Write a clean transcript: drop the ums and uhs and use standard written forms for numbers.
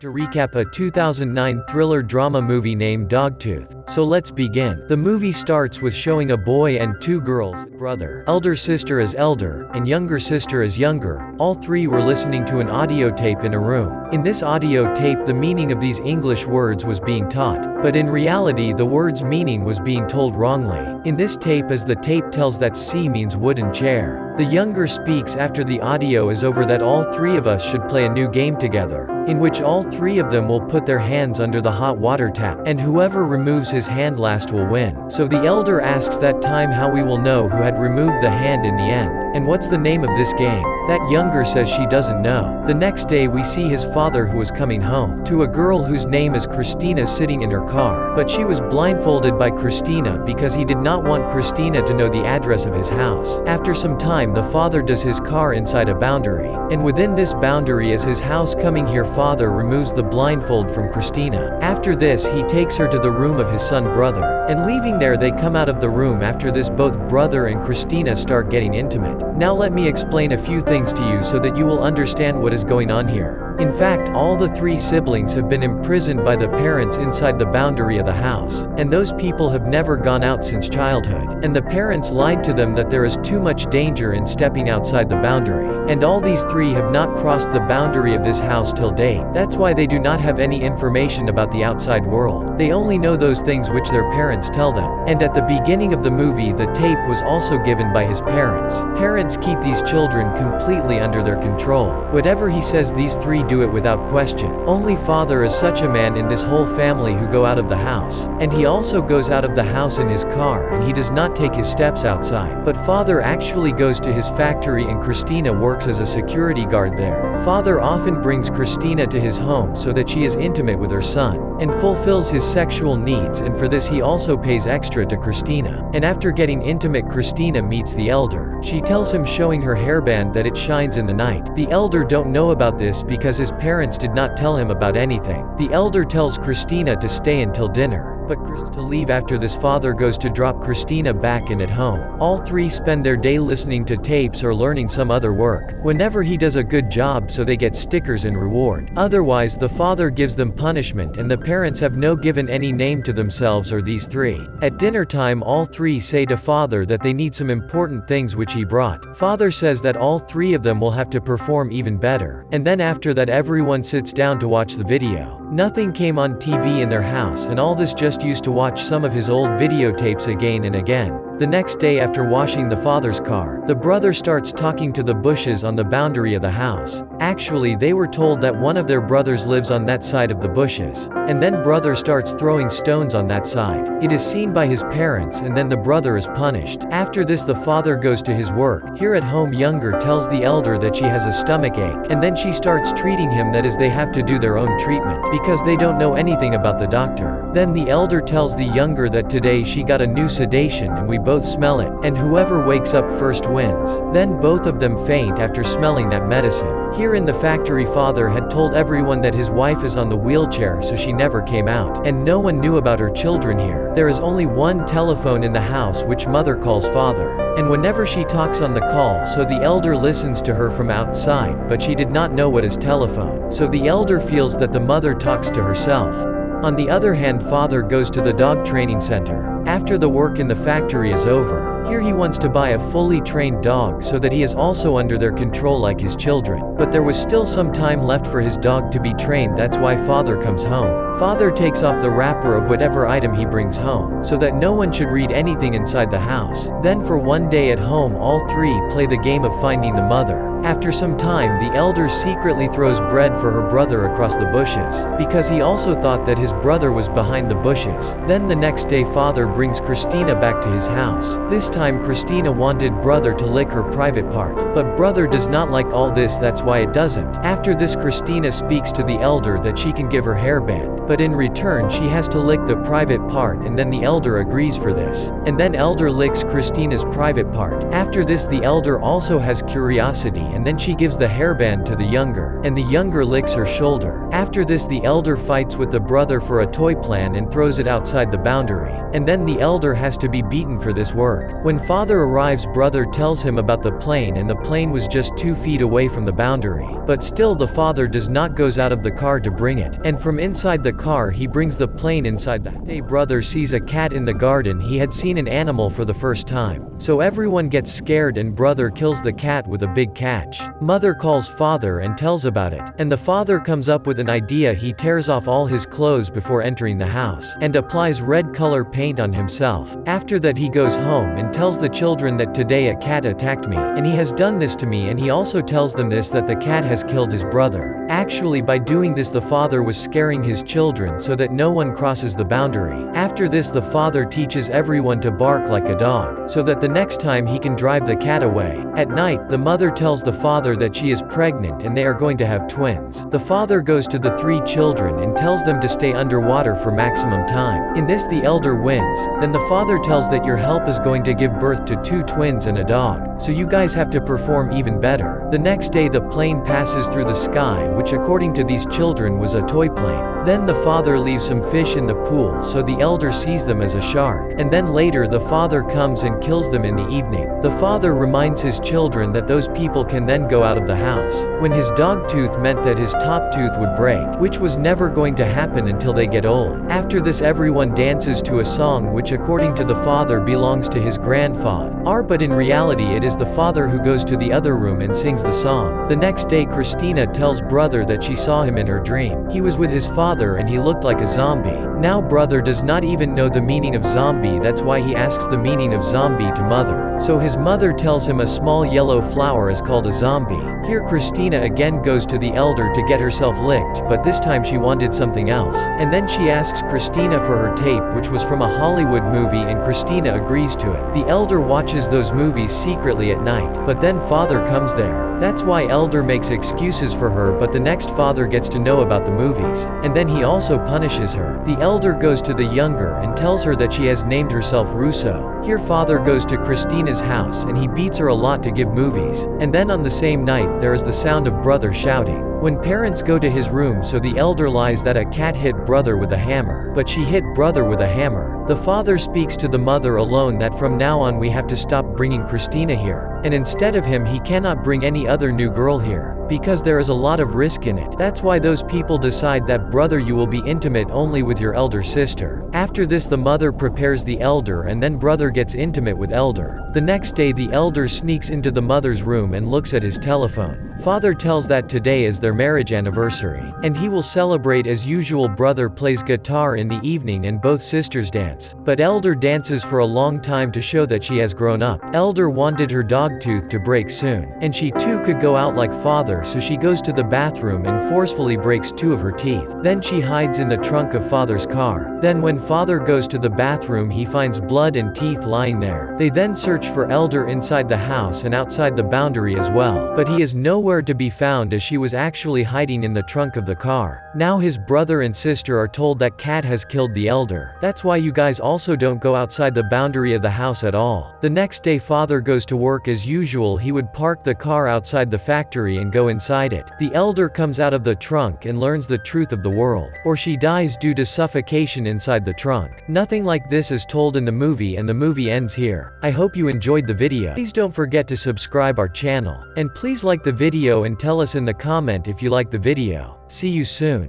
to recap a 2009 thriller drama movie named Dogtooth. So let's begin. The movie starts with showing a boy and two girls, brother, elder sister as elder, and younger sister as younger. All three were listening to an audio tape in a room. In this audio tape the meaning of these English words was being taught, but in reality the word's meaning was being told wrongly. In this tape as the tape tells that C means wooden chair. The younger speaks after the audio is over that all three of us should play a new game together, in which all three of them will put their hands under the hot water tap, and whoever removes his hand last will win. So the elder asks that time how we will know who had removed the hand in the end, and what's the name of this game. That younger says she doesn't know. The next day we see his father who was coming home to a girl whose name is Christina sitting in her car, but she was blindfolded by Christina because he did not want Christina to know the address of his house. After some time the father does his car inside a boundary, and within this boundary is his house. Coming here father removes the blindfold from Christina. After this he takes her to the room of his son brother, and leaving there they come out of the room. After this both brother and Christina start getting intimate. Now let me explain a few things to you so that you will understand what is going on here. In fact, all the three siblings have been imprisoned by the parents inside the boundary of the house, and those people have never gone out since childhood, and the parents lied to them that there is too much danger in stepping outside the boundary, and all these three have not crossed the boundary of this house till date. That's why they do not have any information about the outside world. They only know those things which their parents tell them. And at the beginning of the movie the tape was also given by his parents. Parents keep these children completely under their control. Whatever he says these three do it without question. Only father is such a man in this whole family who go out of the house, and he also goes out of the house in his car, and he does not take his steps outside. But father actually goes to his factory and Christina works as a security guard there. Father often brings Christina to his home so that she is intimate with her son, and fulfills his sexual needs, and for this he also pays extra to Christina. And after getting intimate Christina meets the elder. She tells him showing her hairband that it shines in the night. The elder don't know about this because his parents did not tell him about anything. The elder tells Christina to stay until dinner, but to leave. After this father goes to drop Christina back in at home. All three spend their day listening to tapes or learning some other work. Whenever he does a good job so they get stickers in reward. Otherwise the father gives them punishment, and the parents have no given any name to themselves or these three. At dinner time all three say to father that they need some important things which he brought. Father says that all three of them will have to perform even better. And then after that everyone sits down to watch the video. Nothing came on TV in their house, and all this just used to watch some of his old videotapes again and again. The next day after washing the father's car, the brother starts talking to the bushes on the boundary of the house. Actually they were told that one of their brothers lives on that side of the bushes, and then brother starts throwing stones on that side. It is seen by his parents, and then the brother is punished. After this the father goes to his work. Here at home younger tells the elder that she has a stomach ache, and then she starts treating him, that is they have to do their own treatment, because they don't know anything about the doctor. Then the elder tells the younger that today she got a new sedation and we both smell it, and whoever wakes up first wins. Then both of them faint after smelling that medicine. Here in the factory father had told everyone that his wife is on the wheelchair, so she never came out, and no one knew about her children here. There is only one telephone in the house which mother calls father, and whenever she talks on the call so the elder listens to her from outside, but she did not know what is telephone, so the elder feels that the mother talks to herself. On the other hand father goes to the dog training center. After the work in the factory is over, here he wants to buy a fully trained dog so that he is also under their control like his children. But there was still some time left for his dog to be trained. That's why father comes home. Father takes off the wrapper of whatever item he brings home, so that no one should read anything inside the house. Then for one day at home all three play the game of finding the mother. After some time the elder secretly throws bread for her brother across the bushes, because he also thought that his brother was behind the bushes. Then the next day father brings Christina back to his house. This time Christina wanted brother to lick her private part, but brother does not like all this, that's why it doesn't. After this Christina speaks to the elder that she can give her hairband, but in return she has to lick the private part, and then the elder agrees for this. And then elder licks Christina's private part. After this the elder also has curiosity, and then she gives the hairband to the younger, and the younger licks her shoulder. After this the elder fights with the brother for a toy plan and throws it outside the boundary. And then the elder has to be beaten for this work. When father arrives, brother tells him about the plane, and the plane was just 2 feet away from the boundary. But still the father does not goes out of the car to bring it. And from inside the car he brings the plane inside. That day brother sees a cat in the garden. He had seen an animal for the first time. So everyone gets scared and brother kills the cat with a big catch. Mother calls father and tells about it. And the father comes up with an idea. He tears off all his clothes before entering the house, and applies red color paint on himself. After that he goes home and tells the children that today a cat attacked me, and he has done this to me, and he also tells them this, that the cat has killed his brother. Actually by doing this the father was scaring his children so that no one crosses the boundary. After this the father teaches everyone to bark like a dog, so that the next time he can drive the cat away. At night, the mother tells the father that she is pregnant and they are going to have twins. The father goes to the 3 children and tells them to stay underwater for maximum time. In this the elder wins. Then the father tells that your help is going to give birth to 2 twins and a dog, so you guys have to perform even better. The next day the plane passes through the sky, which according to these children was a toy plane. Then the father leaves some fish in the pool, so the elder sees them as a shark. And then later the father comes and kills them in the evening. The father reminds his children that those people can then go out of the house. When his dog tooth meant that his top tooth would break, which was never going to happen until they get old. After this everyone dances to a song which according to the father belongs to his grandfather. But in reality it is the father who goes to the other room and sings the song. The next day Christina tells brother that she saw him in her dream. He was with his father and he looked like a zombie. Now brother does not even know the meaning of zombie, that's why he asks the meaning of zombie to mother. So his mother tells him a small yellow flower is called a zombie. Here Christina again goes to the elder to get herself licked, but this time she wanted something else. And then she asks Christina for her tape, which was from a Hollywood movie, and Christina agrees to it. The elder watches those movies secretly at night, but then father comes there. That's why elder makes excuses for her, but the next father gets to know about the movies. And then he also punishes her. The elder goes to the younger and tells her that she has named herself Russo. Here father goes to Christina's house and he beats her a lot to give movies. And then on the same night there is the sound of brother shouting. When parents go to his room, so the elder lies that a cat hit brother with a hammer, but she hit brother with a hammer. The father speaks to the mother alone that from now on we have to stop bringing Christina here, and instead of him he cannot bring any other new girl here, because there is a lot of risk in it. That's why those people decide that brother you will be intimate only with your elder sister. After this the mother prepares the elder and then brother gets intimate with elder. The next day the elder sneaks into the mother's room and looks at his telephone. Father tells that today is their marriage anniversary, and he will celebrate as usual. Brother plays guitar in the evening and both sisters dance, but elder dances for a long time to show that she has grown up. Elder wanted her dog tooth to break soon, and she too could go out like father, so she goes to the bathroom and forcefully breaks 2 of her teeth. Then she hides in the trunk of father's car. Then when father goes to the bathroom he finds blood and teeth lying there. They then search for elder inside the house and outside the boundary as well, but he is nowhere to be found as she was actually hiding in the trunk of the car. Now his brother and sister are told that cat has killed the elder. That's why you guys also don't go outside the boundary of the house at all. The next day father goes to work as usual. He would park the car outside the factory and go inside it. The elder comes out of the trunk and learns the truth of the world, or she dies due to suffocation inside the trunk. Nothing like this is told in the movie, and the movie ends here. I hope you enjoyed the video. Please don't forget to subscribe our channel, and please like the video and tell us in the comment if you like the video. See you soon.